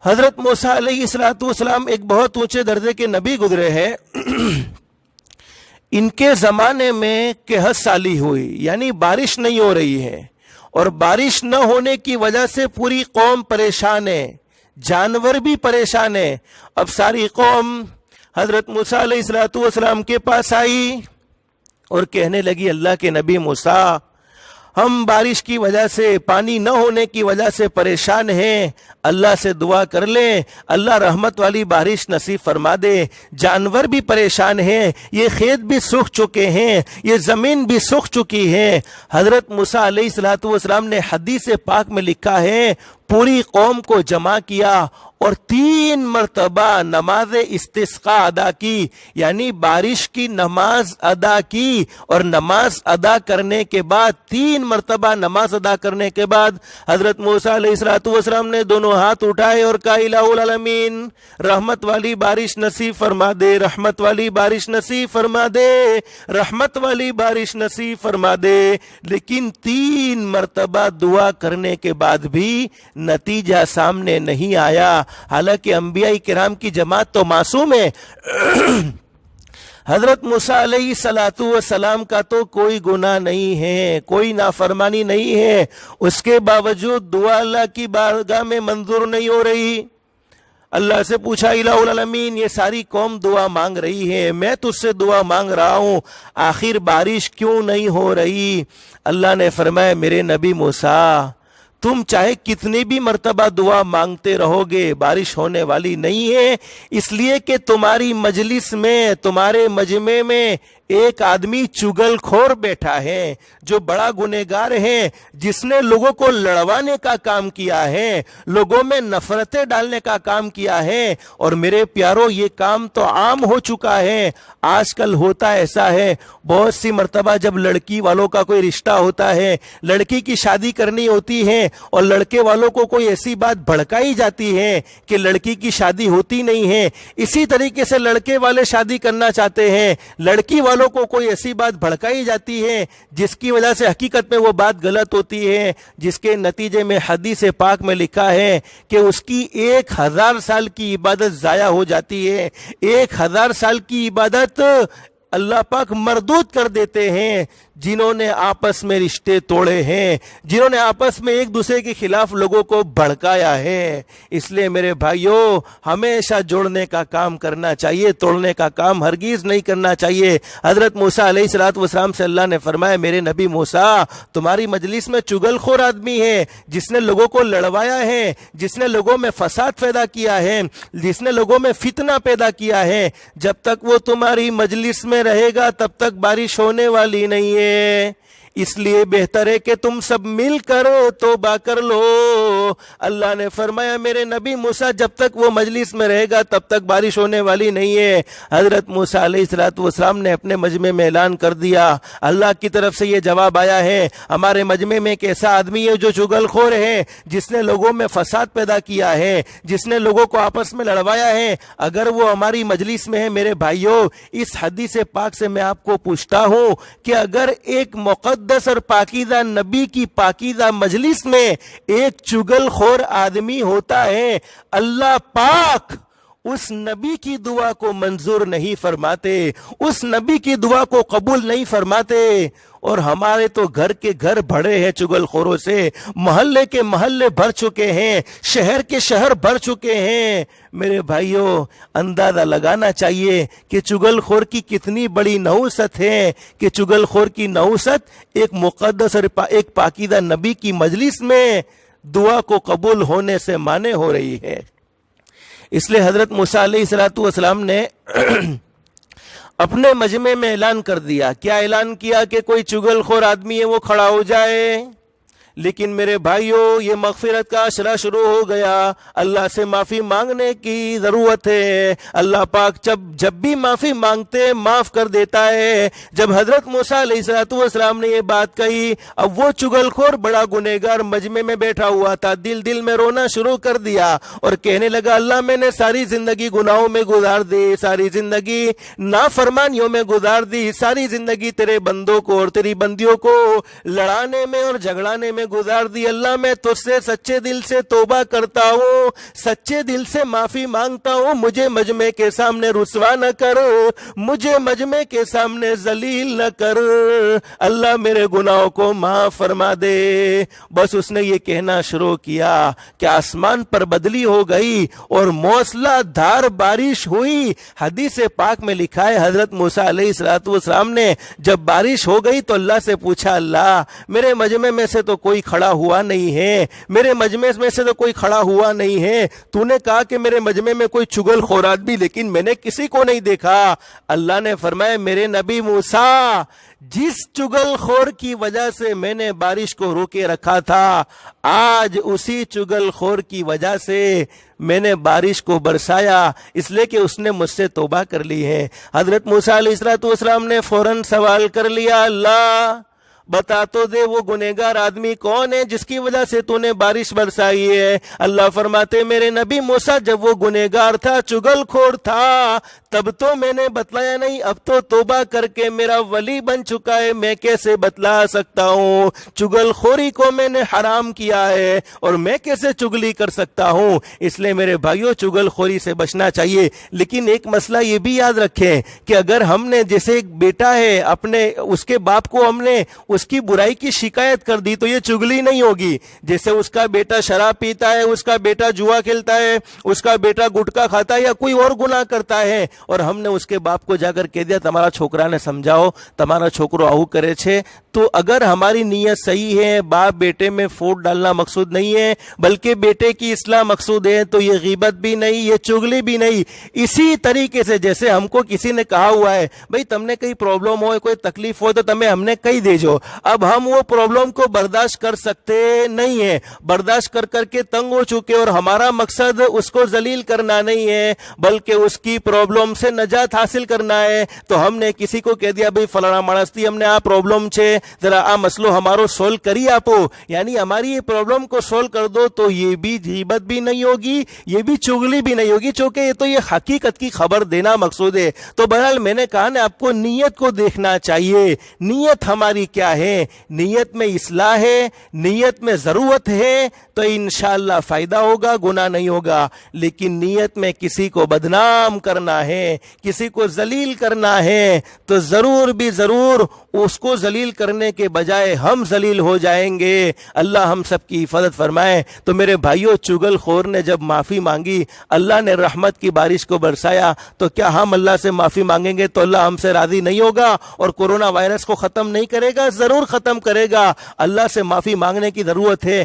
حضرت موسیٰ علیہ السلام ایک بہت اونچے درجے کے نبی گزرے ہیں. ان کے زمانے میں قحط سالی ہوئی، یعنی بارش نہیں ہو رہی ہے، اور بارش نہ ہونے کی وجہ سے پوری قوم پریشان ہے، جانور بھی پریشان ہے. اب ساری قوم حضرت موسیٰ علیہ السلام کے پاس آئی اور کہنے لگی اللہ کے نبی موسیٰ، ہم بارش کی وجہ سے، پانی نہ ہونے کی وجہ سے پریشان ہیں، اللہ سے دعا کر لیں، اللہ رحمت والی بارش نصیب فرما دے. جانور بھی پریشان ہیں، یہ کھیت بھی سوکھ چکے ہیں، یہ زمین بھی سوکھ چکی ہے. حضرت موسیٰ علیہ السلام نے حدیث پاک میں لکھا ہے پوری قوم کو جمع کیا اور 3 مرتبہ نماز استسقاء ادا کی، یعنی بارش کی نماز ادا کی. اور نماز ادا کرنے کے بعد 3 مرتبہ نماز ادا کرنے کے بعد حضرت موسیٰ علیہ السلام نے دونوں ہاتھ اٹھائے اور کہا الہ العالمین، رحمت والی بارش نصیب فرما دے، رحمت والی بارش نصیب فرما دے، رحمت والی بارش نصیب فرما دے. لیکن 3 مرتبہ دعا کرنے کے بعد بھی نتیجہ سامنے نہیں آیا. حالانکہ انبیاء کرام کی جماعت تو معصوم ہے. حضرت موسیٰ علیہ السلام کا تو کوئی گناہ نہیں ہے، کوئی نافرمانی نہیں ہے، اس کے باوجود دعا اللہ کی بارگاہ میں منظور نہیں ہو رہی. اللہ سے پوچھا الہ العالمین، یہ ساری قوم دعا مانگ رہی ہے، میں تجھ سے دعا مانگ رہا ہوں، آخر بارش کیوں نہیں ہو رہی؟ اللہ نے فرمایا میرے نبی موسیٰ، تم چاہے کتنی بھی مرتبہ دعا مانگتے رہو گے، بارش ہونے والی نہیں ہے، اس لیے کہ تمہاری مجلس میں، تمہارے مجمع میں ایک آدمی چگل خور بیٹھا ہے جو بڑا گنہگار ہے، جس نے لوگوں کو لڑوانے کا کام کیا ہے، لوگوں میں نفرتیں ڈالنے کا کام کیا ہے. اور میرے پیارو، یہ کام تو عام ہو چکا ہے. آج کل ہوتا ایسا ہے، بہت سی مرتبہ جب لڑکی والوں کا کوئی رشتہ ہوتا ہے، لڑکی کی شادی کرنی ہوتی ہے اور لڑکے والوں کو کوئی ایسی بات بھڑکائی جاتی ہے کہ لڑکی کی شادی ہوتی نہیں ہے، اسی طریقے سے لڑکے والے شادی کرنا چاہتے ہیں، لڑکی والوں کو کوئی ایسی بات بھڑکائی جاتی ہے جس کی وجہ سے حقیقت میں وہ بات غلط ہوتی ہے، جس کے نتیجے میں حدیث پاک میں لکھا ہے کہ اس کی 1000 سال کی عبادت ضائع ہو جاتی ہے. 1000 سال کی عبادت اللہ پاک مردود کر دیتے ہیں جنہوں نے آپس میں رشتے توڑے ہیں، جنہوں نے آپس میں ایک دوسرے کے خلاف لوگوں کو بھڑکایا ہے. اس لیے میرے بھائیوں، ہمیشہ جوڑنے کا کام کرنا چاہیے، توڑنے کا کام ہرگز نہیں کرنا چاہیے. حضرت موسیٰ علیہ السلام سے اللہ نے فرمایا میرے نبی موسیٰ، تمہاری مجلس میں چگل خور آدمی ہے، جس نے لوگوں کو لڑوایا ہے، جس نے لوگوں میں فساد پیدا کیا ہے، جس نے لوگوں میں فتنہ پیدا کیا ہے. جب تک وہ تمہاری مجلس میں رہے گا تب تک بارش ہونے والی نہیں ہے. اس لیے بہتر ہے کہ تم سب مل کر توبہ کر لو. اللہ نے فرمایا میرے نبی موسیٰ، جب تک وہ مجلس میں رہے گا تب تک بارش ہونے والی نہیں ہے. حضرت موسیٰ علیہ السلام نے اپنے مجمع میں اعلان کر دیا، اللہ کی طرف سے یہ جواب آیا ہے، ہمارے مجمع میں ایک ایسا آدمی ہے جو چگل خور ہے، جس نے لوگوں میں فساد پیدا کیا ہے، جس نے لوگوں کو آپس میں لڑوایا ہے. اگر وہ ہماری مجلس میں ہے میرے بھائیوں، اس حدیث پاک سے میں آپ کو پوچھتا ہوں کہ اگر ایک مقدس اور پاکیزہ نبی کی پاکیزہ مجلس میں ایک چگل خور آدمی ہوتا ہے، اللہ پاک اس نبی کی دعا کو منظور نہیں فرماتے، اس نبی کی دعا کو قبول نہیں فرماتے. اور ہمارے تو گھر کے گھر بھرے ہیں چگل خوروں سے، محلے کے محلے بھر چکے ہیں، شہر کے شہر بھر چکے ہیں. میرے بھائیوں، اندازہ لگانا چاہیے کہ چگل خور کی کتنی بڑی نحوست ہے، کہ چگل خور کی نحوست ایک مقدس اور ایک پاکیزہ نبی کی مجلس میں دعا کو قبول ہونے سے مانع ہو رہی ہے. اس لیے حضرت موسیٰ علیہ السلام نے اپنے مجمع میں اعلان کر دیا. کیا اعلان کیا؟ کہ کوئی چگل خور آدمی ہے وہ کھڑا ہو جائے. لیکن میرے بھائیوں، یہ مغفرت کا اشرہ شروع ہو گیا. اللہ سے معافی مانگنے کی ضرورت ہے. اللہ پاک جب بھی معافی مانگتے معاف کر دیتا ہے. جب حضرت موسیٰ علیہ السلام نے یہ بات کہی، اب وہ چگل خور بڑا گنہگار مجمع میں بیٹھا ہوا تھا، دل میں رونا شروع کر دیا اور کہنے لگا اللہ میں نے ساری زندگی گناہوں میں گزار دی، ساری زندگی نافرمانیوں میں گزار دی، ساری زندگی تیرے بندوں کو اور تیری بندیوں کو لڑانے میں اور جھگڑانے میں گزار دی، اللہ میں تجھ سے سچے دل سے توبہ کرتا ہوں، سچے دل سے معافی مانگتا ہوں، مجھے مجمع کے سامنے رسوا نہ کر، مجھے مجمع کے سامنے ذلیل نہ کر، اللہ میرے گناہوں کو معاف فرما دے۔ بس اس نے یہ کہنا شروع کیا کہ آسمان پر بدلی ہو گئی اور موسلا دھار بارش ہوئی۔ حدیث پاک میں لکھا ہے حضرت موسیٰ علیہ السلام نے جب بارش ہو گئی تو اللہ سے پوچھا، اللہ میرے مجمع میں سے تو کوئی کھڑا ہوا نہیں ہے، میرے مجمع میں سے تو کوئی کھڑا ہوا نہیں ہے، تو نے کہا کہ میرے مجمع میں کوئی چگل خورات بھی، لیکن میں نے کسی کو نہیں دیکھا۔ اللہ نے فرمایا، میرے نبی موسیٰ، جس چگل خور کی وجہ سے میں نے بارش کو روکے رکھا تھا، آج اسی چگل خور کی وجہ سے میں نے بارش کو برسایا، اس لیے کہ اس نے مجھ سے توبہ کر لی ہے۔ حضرت موسیٰ علیہ السلام نے فوراً سوال کر لیا، اللہ بتا تو دے وہ گنہگار آدمی کون ہے جس کی وجہ سے تو نے بارش برسائی ہے۔ اللہ فرماتے، میرے نبی موسیٰ جب وہ گنہگار تھا، چگل خور تھا، تب تو میں نے بتلایا نہیں، اب تو توبہ کر کے میرا ولی بن چکا ہے، میں کیسے بتلا سکتا ہوں؟ چگل خوری کو میں نے حرام کیا ہے اور میں کیسے چگلی کر سکتا ہوں؟ اس لیے میرے بھائیوں، چگل خوری سے بچنا چاہیے۔ لیکن ایک مسئلہ یہ بھی یاد رکھیں کہ اگر ہم نے جیسے ایک بیٹا ہے، اپنے اس کے باپ کو ہم نے اس کی برائی کی شکایت کر دی تو یہ چگلی نہیں ہوگی۔ جیسے اس کا بیٹا شراب پیتا ہے، اس کا بیٹا جوا کھیلتا ہے، اس کا بیٹا گٹکا کھاتا ہے یا کوئی اور گناہ کرتا ہے اور ہم نے اس کے باپ کو جا کر کہہ دیا تمہارا چھوکرا نے سمجھاؤ، تمہارا چھوکرو آہو کرے چھے، تو اگر ہماری نیت صحیح ہے، باپ بیٹے میں فوٹ ڈالنا مقصود نہیں ہے بلکہ بیٹے کی اصلاح مقصود ہے، تو یہ غیبت بھی نہیں، یہ چگلی بھی نہیں۔ اسی طریقے سے جیسے ہم کو کسی نے کہا ہوا ہے بھئی تم نے کوئی پرابلم ہو، کوئی تکلیف ہو تو تمہیں ہم نے کہی دے جو، اب ہم وہ پرابلم کو برداشت کر سکتے نہیں ہیں، برداشت کر کر کے تنگ ہو چکے، اور ہمارا مقصد اس کو ذلیل کرنا نہیں ہے بلکہ اس کی پرابلم سے نجات حاصل کرنا ہے۔ تو ہم نے کسی کو کہہ دیا بھئی فلانا مانس تھی، ہم نے آ پرابلم چھے، ذرا آ مسئلو ہمارو سولو کری آپو، یعنی ہماری یہ پرابلم کو سولو کر دو، تو یہ بھی غیبت بھی نہیں ہوگی، یہ بھی چگلی بھی نہیں ہوگی، چونکہ یہ تو یہ حقیقت کی خبر دینا مقصود ہے۔ تو بہرحال میں نے کہا نا، آپ کو نیت کو دیکھنا چاہیے، نیت ہماری کیا ہے؟ نیت میں اصلاح ہے، نیت میں ضرورت ہے تو انشاءاللہ فائدہ ہوگا، گناہ نہیں ہوگا۔ لیکن نیت میں کسی کو بدنام کرنا ہے، کسی کو ذلیل کرنا ہے، تو ضرور بھی ضرور اس کو ذلیل کرنے کے بجائے ہم ذلیل ہو جائیں گے۔ اللہ ہم سب کی حفاظت فرمائے۔ تو میرے بھائیوں، چگل خور نے جب معافی مانگی، اللہ نے رحمت کی بارش کو برسایا، تو کیا ہم اللہ سے معافی مانگیں گے تو اللہ ہم سے راضی نہیں ہوگا اور کورونا وائرس کو ختم نہیں کرے گا؟ ضرور ختم کرے گا۔ اللہ سے معافی مانگنے کی ضرورت ہے۔